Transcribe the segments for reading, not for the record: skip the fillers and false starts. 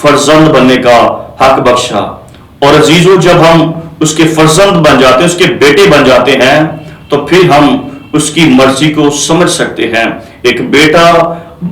فرزند بننے کا حق بخشا. اور عزیزو جب ہم اس کے فرزند بن جاتے ہیں, اس کے بیٹے بن جاتے ہیں, تو پھر ہم اس کی مرضی کو سمجھ سکتے ہیں. ایک بیٹا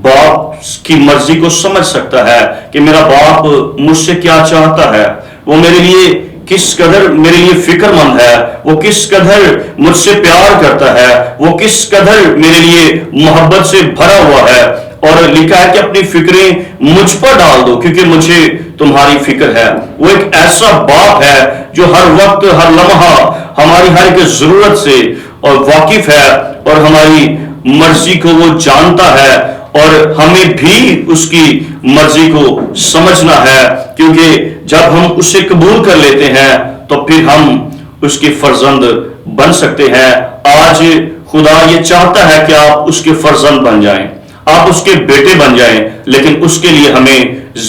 باپ کی مرضی کو سمجھ سکتا ہے کہ میرا باپ مجھ سے کیا چاہتا ہے, وہ میرے لیے کس قدر میرے لیے فکر مند ہے, وہ کس قدر مجھ سے پیار کرتا ہے, وہ کس قدر میرے لیے محبت سے بھرا ہوا ہے. اور لکھا ہے کہ اپنی فکریں مجھ پر ڈال دو کیونکہ مجھے تمہاری فکر ہے. وہ ایک ایسا باپ ہے جو ہر وقت ہر لمحہ ہماری ہر ایک ضرورت سے اور واقف ہے, اور ہماری مرضی کو وہ جانتا ہے, اور ہمیں بھی اس کی مرضی کو سمجھنا ہے, کیونکہ جب ہم اسے قبول کر لیتے ہیں تو پھر ہم اس کے فرزند بن سکتے ہیں. آج خدا یہ چاہتا ہے کہ آپ اس کے فرزند بن جائیں, آپ اس کے بیٹے بن جائیں, لیکن اس کے لیے ہمیں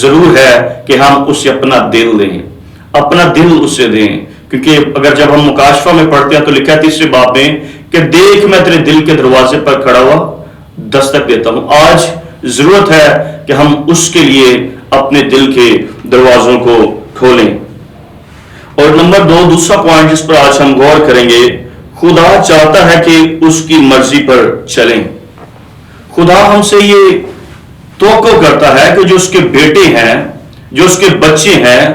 ضرور ہے کہ ہم اسے اپنا دل دیں, اپنا دل اسے دیں. کیونکہ اگر جب ہم مکاشفہ میں پڑھتے ہیں تو لکھا ہے 3 باب میں کہ دیکھ میں تیرے دل کے دروازے پر کھڑا ہوا دستک دیتا ہوں. آج ضرورت ہے کہ ہم اس کے لیے اپنے دل کے دروازوں کو کھولیں. اور نمبر 2, دوسرا پوائنٹ جس پر آج ہم غور کریں گے, خدا چاہتا ہے کہ اس کی مرضی پر چلیں. خدا ہم سے یہ توقع کرتا ہے کہ جو اس کے بیٹے ہیں, جو اس کے بچے ہیں,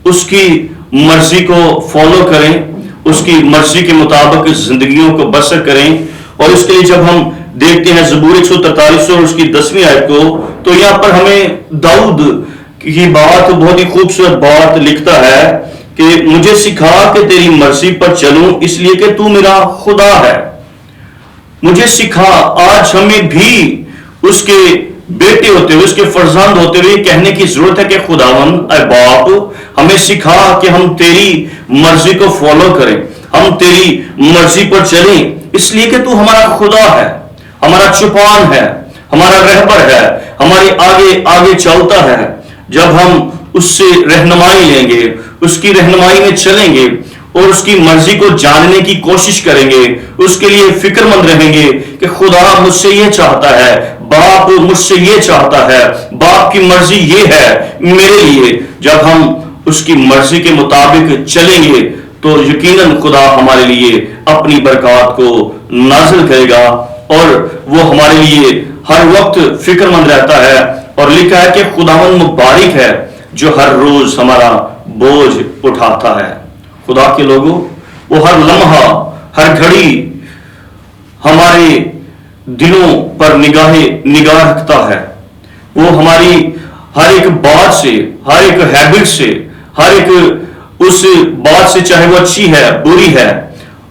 اس کی مرضی کو فالو کریں, اس کی مرضی کے مطابق زندگیوں کو بسر کریں. اور اس کے لیے جب ہم دیکھتے ہیں زبور 143 اور اس کی 10ویں آیت کو, تو یہاں پر ہمیں داؤد کی بات, بہت ہی خوبصورت بات لکھتا ہے کہ مجھے سکھا کہ تیری مرضی پر چلوں اس لیے کہ تو میرا خدا ہے. مجھے سکھا. آج ہمیں بھی اس کے بیٹے ہوتے ہوئے, اس کے فرزند ہوتے ہوئے کہنے کی ضرورت ہے کہ خداوند اے باپ ہمیں سکھا کہ ہم تیری مرضی کو فالو کریں, ہم تیری مرضی پر چلیں, اس لیے کہ تو ہمارا خدا ہے, ہمارا چوپان ہے, ہمارا رہبر ہے, ہمارے آگے آگے چلتا ہے. جب ہم اس سے رہنمائی لیں گے, اس کی رہنمائی میں چلیں گے اور اس کی مرضی کو جاننے کی کوشش کریں گے, اس کے لیے فکر مند رہیں گے کہ خدا مجھ سے یہ چاہتا ہے, باپ مجھ سے یہ چاہتا ہے, باپ کی مرضی یہ ہے میرے لیے. جب ہم اس کی مرضی کے مطابق چلیں گے تو یقیناً خدا ہمارے لیے اپنی برکات کو نازل کرے گا, اور وہ ہمارے لیے ہر وقت فکر مند رہتا ہے. اور لکھا ہے کہ خداوند مبارک ہے جو ہر روز ہمارا بوجھ اٹھاتا ہے. خدا کے لوگوں, وہ ہر لمحہ ہر گھڑی ہمارے دلوں پر نگاہ رکھتا ہے. وہ ہماری ہر ایک بات سے, ہر ایک ہیبٹ سے, ہر ایک اس بات سے, چاہے وہ اچھی ہے بری ہے,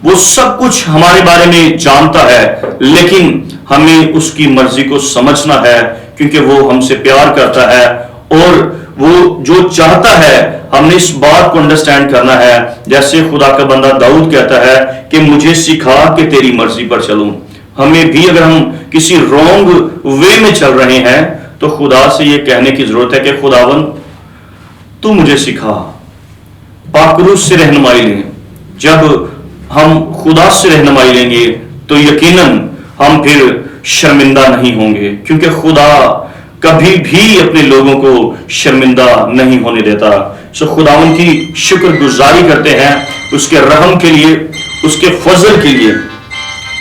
وہ سب کچھ ہمارے بارے میں جانتا ہے. لیکن ہمیں اس کی مرضی کو سمجھنا ہے کیونکہ وہ ہم سے پیار کرتا ہے, اور وہ جو چاہتا ہے ہم نے اس بات کو انڈرسٹینڈ کرنا ہے. جیسے خدا کا بندہ داؤد کہتا ہے کہ مجھے سکھا کہ تیری مرضی پر چلوں. ہمیں بھی اگر ہم کسی رونگ وے میں چل رہے ہیں تو خدا سے یہ کہنے کی ضرورت ہے کہ خداوند تو مجھے سکھا. پاک روح سے رہنمائی لیں. جب ہم خدا سے رہنمائی لیں گے تو یقیناً ہم پھر شرمندہ نہیں ہوں گے, کیونکہ خدا کبھی بھی اپنے لوگوں کو شرمندہ نہیں ہونے دیتا. سو خداوند کی شکر گزاری کرتے ہیں اس کے رحم کے لیے, اس کے فضل کے لیے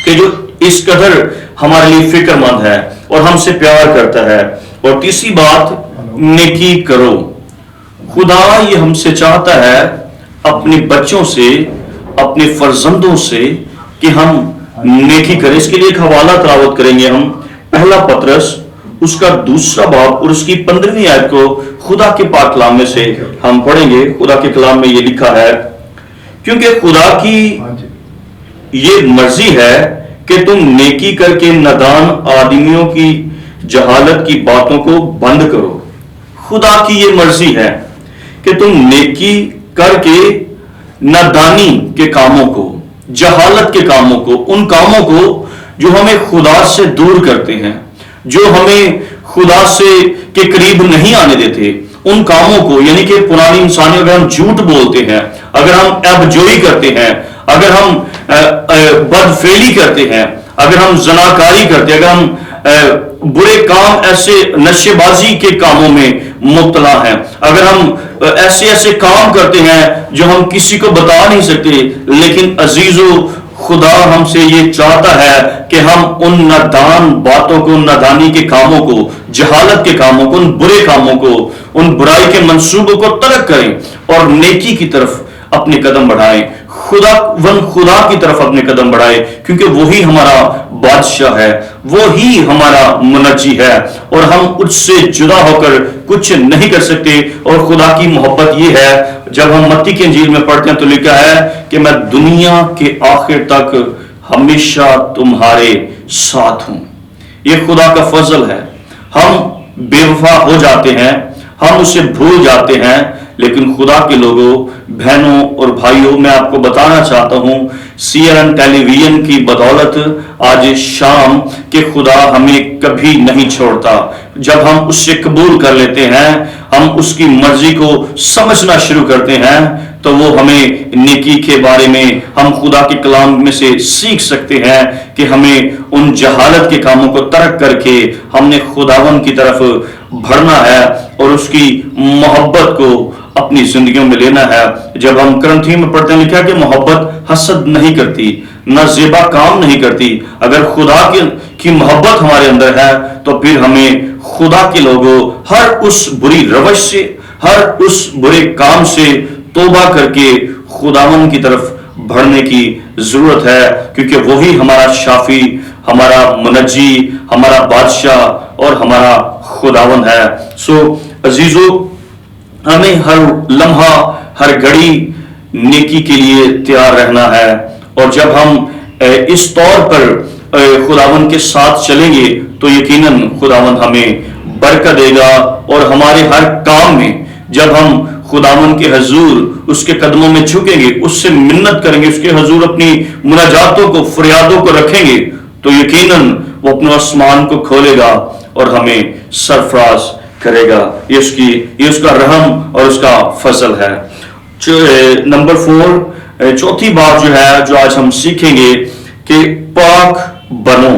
کہ جو اس قدر ہمارے لیے فکر مند ہے اور ہم سے پیار کرتا ہے. اور تیسری بات, نیکی کرو. خدا یہ ہم سے چاہتا ہے, اپنے بچوں سے, اپنے فرزندوں سے, کہ ہم نیکی کریں. اس کے لیے ایک حوالہ تلاوت کریں گے ہم, پہلا پطرس اس کا 2 باب اور اس کی 15ویں آیت کو خدا کے پاک کلام میں سے ہم پڑھیں گے. خدا کے کلام میں یہ لکھا ہے, کیونکہ خدا کی یہ مرضی ہے کہ تم نیکی کر کے نادان آدمیوں کی جہالت کی باتوں کو بند کرو. خدا کی یہ مرضی ہے کہ تم نیکی کر کے نادانی کے کاموں کو, جہالت کے کاموں کو, ان کاموں کو جو ہمیں خدا سے دور کرتے ہیں, جو ہمیں خدا سے کے قریب نہیں آنے دیتے, ان کاموں کو, یعنی کہ پرانی انسانیوں اگر ہم جھوٹ بولتے ہیں, اگر ہم عیب کرتے ہیں, اگر ہم بدفعلی کرتے ہیں, اگر ہم زناکاری کرتے ہیں, اگر ہم برے کام ایسے نشے بازی کے کاموں میں مبتلا ہیں، اگر ہم ایسے ایسے کام کرتے ہیں جو ہم کسی کو بتا نہیں سکتے، لیکن عزیزو خدا ہم سے یہ چاہتا ہے کہ ہم ان نادان باتوں کو، ان نادانی کے کاموں کو، جہالت کے کاموں کو، ان برے کاموں کو، ان برائی کے منصوبوں کو ترک کریں اور نیکی کی طرف اپنے قدم بڑھائیں، خدا کی طرف اپنے قدم بڑھائیں، کیونکہ وہی ہمارا بادشاہ ہے، وہی ہمارا منجی ہے، اور ہم اس سے جدا ہو کر کچھ نہیں کر سکتے۔ اور خدا کی محبت یہ ہے، جب ہم متی کی انجیل میں پڑھتے ہیں تو لکھا ہے کہ میں دنیا کے آخر تک ہمیشہ تمہارے ساتھ ہوں۔ یہ خدا کا فضل ہے۔ ہم بے وفا ہو جاتے ہیں، ہم اسے بھول جاتے ہیں، لیکن خدا کے لوگوں، بہنوں اور بھائیوں، میں آپ کو بتانا چاہتا ہوں CNN ٹیلی ویژن کی بدولت آج شام کہ خدا ہمیں کبھی نہیں چھوڑتا۔ جب ہم اس سے قبول کر لیتے ہیں، ہم اس کی مرضی کو سمجھنا شروع کرتے ہیں، تو وہ ہمیں نیکی کے بارے میں، ہم خدا کے کلام میں سے سیکھ سکتے ہیں کہ ہمیں ان جہالت کے کاموں کو ترک کر کے ہم نے خداوند کی طرف بڑھنا ہے اور اس کی محبت کو اپنی زندگیوں میں لینا ہے۔ جب ہم کرنتھی میں پڑھتے ہیں، لکھا کہ محبت حسد نہیں کرتی، نہ زیبا کام نہیں کرتی۔ اگر خدا کی محبت ہمارے اندر ہے تو پھر ہمیں خدا کے لوگوں ہر اس بری روش سے، ہر اس برے کام سے توبہ کر کے خداوند کی طرف بڑھنے کی ضرورت ہے، کیونکہ وہی ہمارا شافی، ہمارا منجی، ہمارا بادشاہ اور ہمارا خداوند ہے۔ سو عزیزو، ہمیں ہر لمحہ، ہر گھڑی نیکی کے لیے تیار رہنا ہے، اور جب ہم اس طور پر خداوند کے ساتھ چلیں گے تو یقیناً خداوند ہمیں برکت دے گا، اور ہمارے ہر کام میں جب ہم خداوند کے حضور اس کے قدموں میں جھکیں گے، اس سے منت کریں گے، اس کے حضور اپنی مناجاتوں کو، فریادوں کو رکھیں گے، تو یقیناً وہ اپنے آسمان کو کھولے گا اور ہمیں سرفراز کرے گا۔ یہ اس کا رحم اور اس کا فضل ہے۔ نمبر 4، چوتھی بات جو ہے جو آج ہم سیکھیں گے کہ پاک بنو۔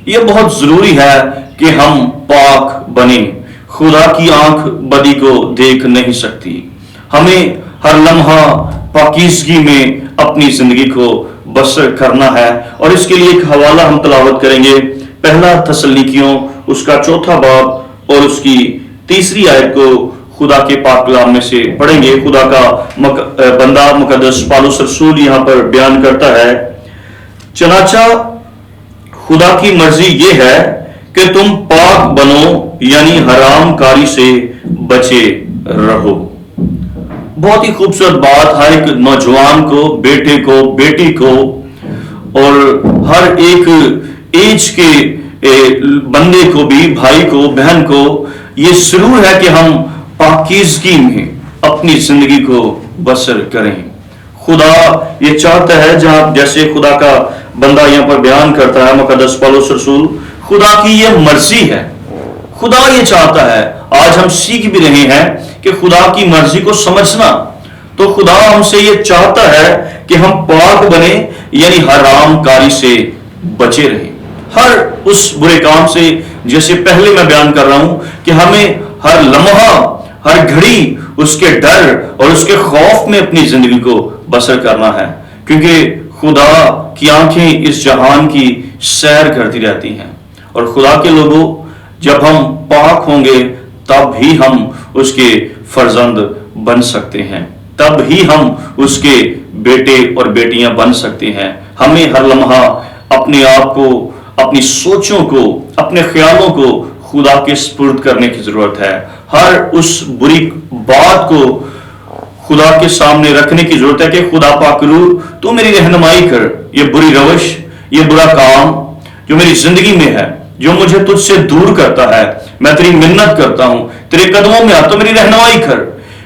یہ بہت ضروری ہے کہ ہم پاک بنیں۔ خدا کی آنکھ بدی کو دیکھ نہیں سکتی۔ ہمیں ہر لمحہ پاکیزگی میں اپنی زندگی کو بسر کرنا ہے، اور اس کے لیے ایک حوالہ ہم تلاوت کریں گے، پہلا تسلنیکیوں اس کا 4 باب اور اس کی 3 آیت کو خدا کے پاک کلام میں سے پڑھیں گے۔ خدا کا بندہ مقدس پالوس رسول یہاں پر بیان کرتا ہے، چنانچہ خدا کی مرضی یہ ہے کہ تم پاک بنو، یعنی حرام کاری سے بچے رہو۔ بہت ہی خوبصورت بات، ہر ایک نوجوان کو، بیٹے کو، بیٹی کو، اور ہر ایک ایج کے بندے کو بھی، بھائی کو، بہن کو یہ ضرور ہے کہ ہم پاکیزگی میں اپنی زندگی کو بسر کریں۔ خدا یہ چاہتا ہے، جیسے خدا کا بندہ یہاں پر بیان کرتا ہے مقدس پالوس رسول، خدا کی یہ مرضی ہے، خدا یہ چاہتا ہے۔ آج ہم سیکھ بھی رہے ہیں کہ خدا کی مرضی کو سمجھنا، تو خدا ہم سے یہ چاہتا ہے کہ ہم پاک بنیں، یعنی حرام کاری سے بچے رہیں، ہر اس برے کام سے، جیسے پہلے میں بیان کر رہا ہوں کہ ہمیں ہر لمحہ، ہر گھڑی اس کے ڈر اور اس کے خوف میں اپنی زندگی کو بسر کرنا ہے، کیونکہ خدا کی آنکھیں اس جہان کی سیر کرتی رہتی ہیں، اور خدا کے لوگوں، جب ہم پاک ہوں گے تب ہی ہم اس کے فرزند بن سکتے ہیں، تب ہی ہم اس کے بیٹے اور بیٹیاں بن سکتے ہیں۔ ہمیں ہر لمحہ اپنے آپ کو، اپنی سوچوں کو، اپنے خیالوں کو خدا کے سپرد کرنے کی ضرورت ہے۔ ہر اس بری بات کو خدا کے سامنے رکھنے کی ضرورت ہے کہ خدا پاک روح تو میری رہنمائی کر، یہ بری روش، یہ برا کام جو میری زندگی میں ہے، جو مجھے تجھ سے دور کرتا ہے، میں تیری منت کرتا ہوں، تیرے قدموں میں آ، تو میری رہنمائی کر،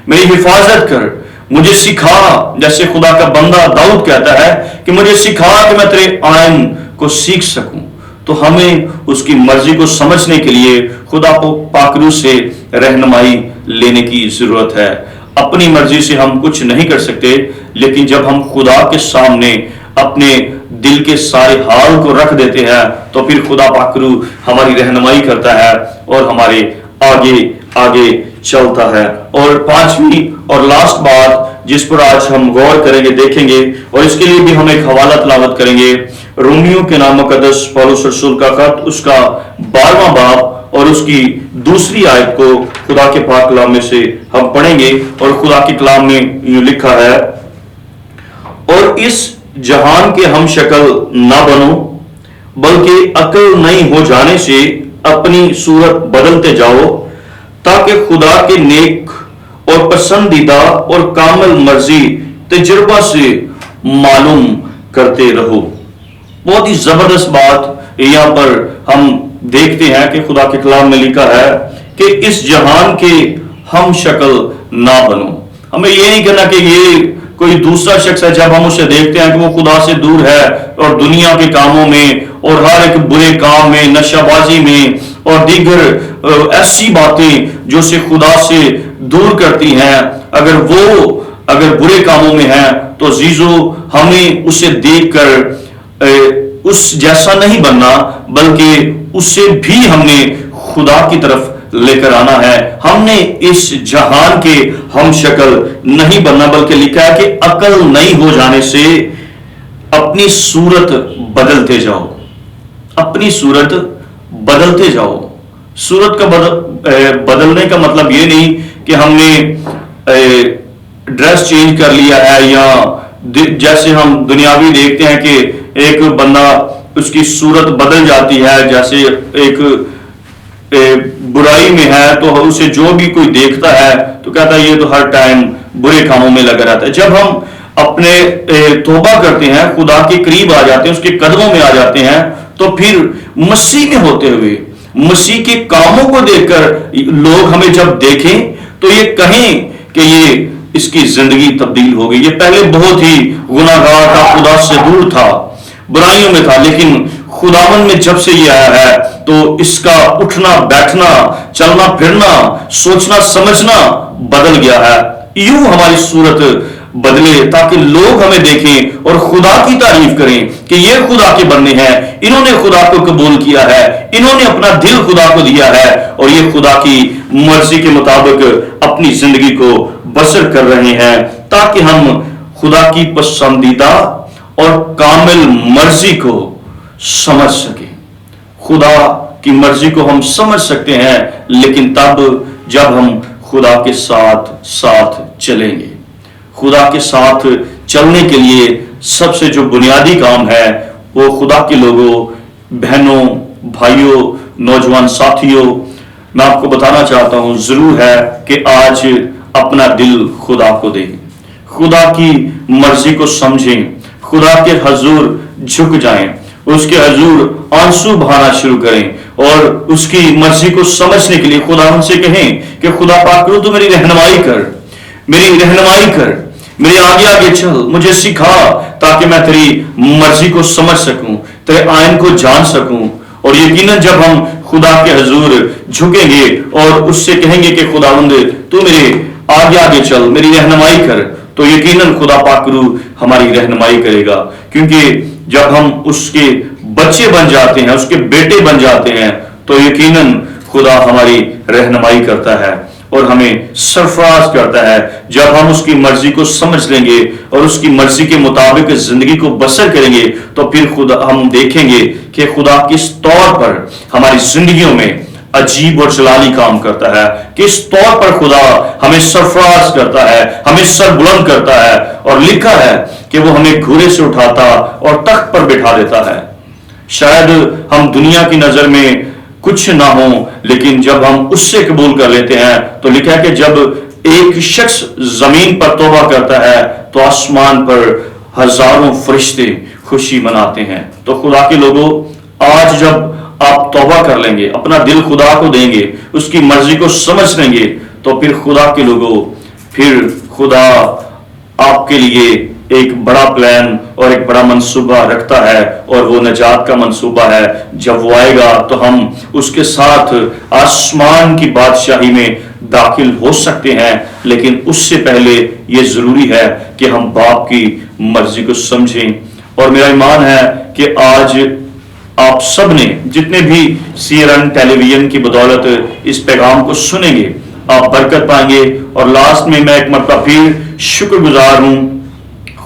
میری حفاظت کر، مجھے سکھا، جیسے خدا کا بندہ داؤد کہتا ہے کہ مجھے سکھا کہ میں تیرے آئین کو سیکھ سکوں۔ تو ہمیں اس کی مرضی کو سمجھنے کے لیے خدا کو پاک روح سے رہنمائی لینے کی ضرورت ہے۔ اپنی مرضی سے ہم کچھ نہیں کر سکتے، لیکن جب ہم خدا کے سامنے اپنے دل کے سارے حال کو رکھ دیتے ہیں تو پھر خدا پاک روح ہماری رہنمائی کرتا ہے اور ہمارے آگے آگے چلتا ہے۔ اور پانچویں اور لاسٹ بات جس پر آج ہم غور کریں گے، دیکھیں گے، اور اس کے لیے بھی ہم ایک حوالہ تلاوت کریں گے، رومیوں کے نام مقدس پولس رسول کا خط، اس کا 12واں باب اور اس کی دوسری آیت کو خدا کے پاک کلام میں سے ہم پڑھیں گے۔ اور خدا کے کلام میں یوں لکھا ہے، اور اس جہان کے ہم شکل نہ بنو بلکہ عقل نئی ہو جانے سے اپنی صورت بدلتے جاؤ، تاکہ خدا کے نیک اور پسندیدہ اور کامل مرضی تجربہ سے معلوم کرتے رہو۔ بہت ہی زبردست بات یہاں پر ہم دیکھتے ہیں کہ خدا کے کلام میں لکھا ہے کہ اس جہان کے ہم شکل نہ بنو۔ ہمیں یہ نہیں کہنا کہ یہ کوئی دوسرا شخص ہے، جب ہم اسے دیکھتے ہیں کہ وہ خدا سے دور ہے اور دنیا کے کاموں میں اور ہر ایک برے کام میں، نشہ بازی میں اور دیگر ایسی باتیں جو اسے خدا سے دور کرتی ہیں، اگر برے کاموں میں ہیں تو عزیزو ہمیں اسے دیکھ کر اس جیسا نہیں بننا، بلکہ اسے بھی ہم نے خدا کی طرف لے کر آنا ہے۔ ہم نے اس جہان کے ہم شکل نہیں بننا، بلکہ لکھا ہے کہ عقل نہیں ہو جانے سے اپنی صورت بدلتے جاؤ، اپنی صورت بدلتے جاؤ۔ صورت کا بدلنے کا مطلب یہ نہیں کہ ہم نے ڈریس چینج کر لیا ہے، یا جیسے ہم دنیاوی دیکھتے ہیں کہ ایک بندہ اس کی صورت بدل جاتی ہے، جیسے ایک برائی میں ہے تو اسے جو بھی کوئی دیکھتا ہے تو کہتا ہے یہ تو ہر ٹائم برے کاموں میں لگا رہتا ہے۔ جب ہم اپنے توبہ کرتے ہیں، خدا کے قریب آ جاتے ہیں، اس کے قدموں میں آ جاتے ہیں، تو پھر مسیح میں ہوتے ہوئے مسیح کے کاموں کو دیکھ کر لوگ ہمیں جب دیکھیں تو یہ کہیں کہ یہ اس کی زندگی تبدیل ہو گئی۔ یہ پہلے بہت ہی گناہگار تھا، خدا سے دور تھا، برائیوں میں تھا، لیکن خداوند میں جب سے یہ آیا ہے تو اس کا اٹھنا بیٹھنا، چلنا پھرنا، سوچنا سمجھنا بدل گیا ہے۔ یوں ہماری صورت بدلے تاکہ لوگ ہمیں دیکھیں اور خدا کی تعریف کریں کہ یہ خدا کے بندے ہیں، انہوں نے خدا کو قبول کیا ہے، انہوں نے اپنا دل خدا کو دیا ہے اور یہ خدا کی مرضی کے مطابق اپنی زندگی کو بسر کر رہے ہیں، تاکہ ہم خدا کی پسندیدہ اور کامل مرضی کو سمجھ سکیں۔ خدا کی مرضی کو ہم سمجھ سکتے ہیں، لیکن تب جب ہم خدا کے ساتھ ساتھ چلیں گے۔ خدا کے ساتھ چلنے کے لیے سب سے جو بنیادی کام ہے وہ خدا کے لوگوں، بہنوں، بھائیوں، نوجوان ساتھیوں، میں آپ کو بتانا چاہتا ہوں، ضرور ہے کہ آج اپنا دل خدا کو دیں، خدا کی مرضی کو سمجھیں، خدا کے حضور جھک جائیں، اس کے حضور آنسو بہانا شروع کریں اور اس کی مرضی کو سمجھنے کے لیے خدا ان سے کہیں کہ خدا پاک کرو تو میری رہنمائی کر، میری رہنمائی کر، میرے آگے آگے چل، مجھے سکھا تاکہ میں تیری مرضی کو سمجھ سکوں، تیرے آئین کو جان سکوں۔ اور یقیناً جب ہم خدا کے حضور جھکیں گے اور اس سے کہیں گے کہ خداوند تو میرے آگے آگے چل، میری رہنمائی کر، تو یقیناً خدا پاک روح ہماری رہنمائی کرے گا، کیونکہ جب ہم اس کے بچے بن جاتے ہیں، اس کے بیٹے بن جاتے ہیں، تو یقیناً خدا ہماری رہنمائی کرتا ہے اور ہمیں سرفراز کرتا ہے۔ جب ہم اس کی مرضی کو سمجھ لیں گے اور اس کی مرضی کے مطابق زندگی کو بسر کریں گے تو پھر خدا ہم دیکھیں گے کہ خدا کس طور پر ہماری زندگیوں میں عجیب اور جلالی کام کرتا ہے، کس طور پر خدا ہمیں سرفراز کرتا ہے، ہمیں سر بلند کرتا ہے، اور لکھا ہے کہ وہ ہمیں گھوڑے سے اٹھاتا اور تخت پر بٹھا دیتا ہے۔ شاید ہم دنیا کی نظر میں کچھ نہ ہوں، لیکن جب ہم اس سے قبول کر لیتے ہیں تو لکھا ہے کہ جب ایک شخص زمین پر توبہ کرتا ہے تو آسمان پر ہزاروں فرشتے خوشی مناتے ہیں۔ تو خدا کے لوگوں، آج جب آپ توبہ کر لیں گے، اپنا دل خدا کو دیں گے، اس کی مرضی کو سمجھ لیں گے، تو پھر خدا کے لوگوں، پھر خدا آپ کے لیے ایک بڑا پلان اور ایک بڑا منصوبہ رکھتا ہے، اور وہ نجات کا منصوبہ ہے۔ جب وہ آئے گا تو ہم اس کے ساتھ آسمان کی بادشاہی میں داخل ہو سکتے ہیں، لیکن اس سے پہلے یہ ضروری ہے کہ ہم باپ کی مرضی کو سمجھیں۔ اور میرا ایمان ہے کہ آج آپ سب نے، جتنے بھی CRN ٹیلی ویژن کی بدولت اس پیغام کو سنیں گے، آپ برکت پائیں گے. اور لاسٹ میں ایک مرتبہ پھر شکر گزار ہوں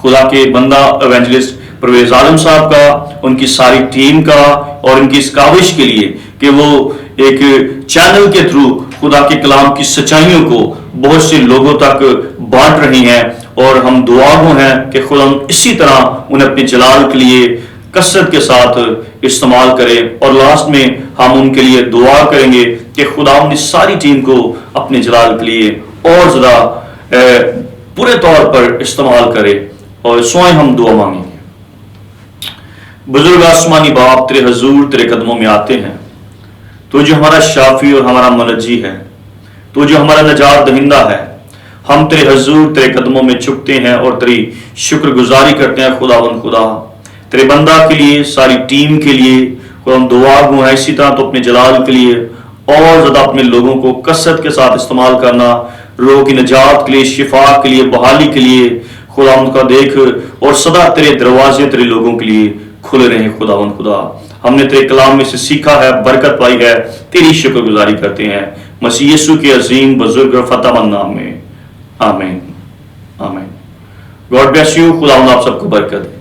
خدا کے بندہ ایونجلسٹ پرویز عالم صاحب کا، ان کی ساری ٹیم کا، اور ان کی اس کاوش کے لیے کہ وہ ایک چینل کے تھرو خدا کے کلام کی سچائیوں کو بہت سے لوگوں تک بانٹ رہی ہیں. اور ہم دعا گو ہیں کہ خدا اسی طرح انہیں اپنے جلال کے لیے کثرت کے ساتھ استعمال کرے. اور لاسٹ میں ہم ان کے لیے دعا کریں گے کہ خدا ان ساری ٹیم کو اپنے جلال کے لیے اور زیادہ پورے طور پر استعمال کرے. اور سوئیں ہم دعا مانگیں گے. بزرگ آسمانی باپ، تیرے حضور تیرے قدموں میں آتے ہیں. تو جو ہمارا شافی اور ہمارا منجی ہے، تو جو ہمارا نجات دہندہ ہے، ہم تیرے حضور تیرے قدموں میں جھکتے ہیں اور تیری شکر گزاری کرتے ہیں. خدا تیرے بندہ کے لیے، ساری ٹیم کے لیے خدا ہم دعا گو ہیں اسی طرح تو اپنے جلال کے لیے اور زیادہ اپنے لوگوں کو کثرت کے ساتھ استعمال کرنا، روح کی نجات کے لیے، شفا کے لیے، بحالی کے لیے. خدا ان کا دیکھ اور سدا تیرے دروازے تیرے لوگوں کے لیے کھلے رہیں. خدا ہم نے تیرے کلام میں سے سیکھا ہے، برکت پائی ہے، تیری شکر گزاری کرتے ہیں مسیح یسوع کے عظیم بزرگ اور فتح مند نام میں. آمین آمین. God bless you. خدا آپ سب کو برکت.